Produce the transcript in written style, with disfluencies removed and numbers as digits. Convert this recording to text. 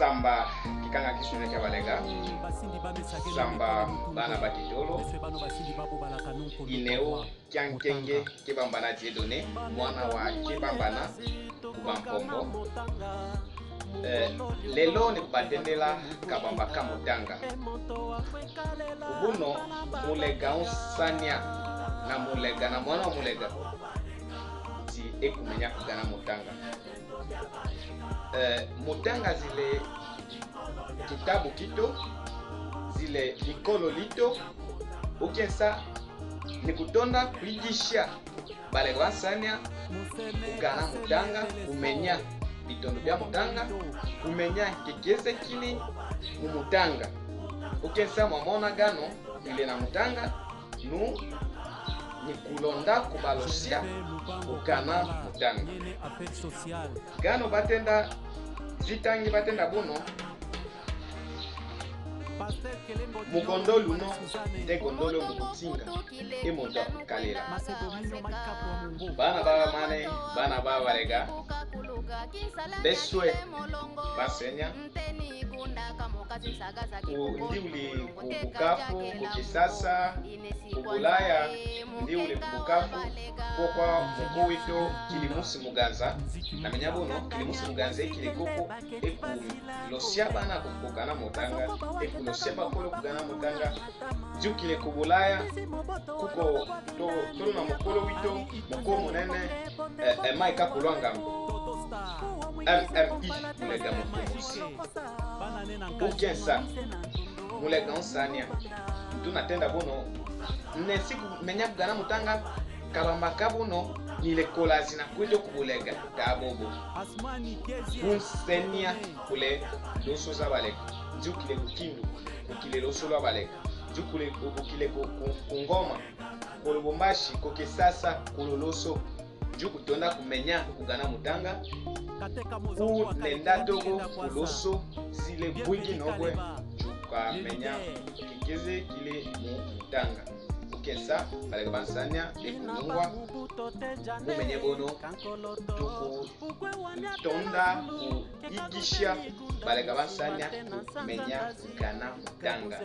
samba kikanga kisune kya balega samba bana bakitolo ineo kyankenge kebambana Dieudonné mwana wa kebambana kubampombo lelo ni kubatendela kabamba kamutanga ubuno mulega unsania na mulega na mwana wa mulega ti ekumenya kugana mutanga mutanga zile kitabu kito zile likolo lito ukensa ni kutonda kuigisha bale wasania kugana mutanga kumenya bitondo bya mutanga kumenya kekeze kili mu mutanga ukensa mwamona gano ile na mutanga nu ni kulonda kubalosia kugana mutanga gano batenda zitangi batenda buno mugondolu no de gondolo mukutinga emondo kalela bana baba mane bana baba lega beswe basenya ndi uli kubukafu kukisasa kubulaya ndi uli kubukafu kwa mukuwito kilimusi muganza na menyabono kilimusi muganza ekilikuku eku losia bana kukukana mutanga eku losia bakolo kugana mutanga jukile kubulaya kuko tolo na mukolo wito muko munene maika kulwanga MMI mulega mukusi ukensa mulega unsania tunatenda bono nesiku menya kugana mutanga kabamba kabuno nile kolazi na kwito kubulega kabobo unsenia kule loso za baleka jukile kukindu kukile loso lwa baleka jukule kukile kungoma kulubumbashi kokesasa kuloloso jukutonda kumenya kugana mutanga ku nenda dogo kuloso zile bwigi nobwe juka menya kikeze kile mu mutanga ukensa bale bansanya ekunungwa mumenye bono tuku tonda ku igisha bale bansanya kumenya kugana mutanga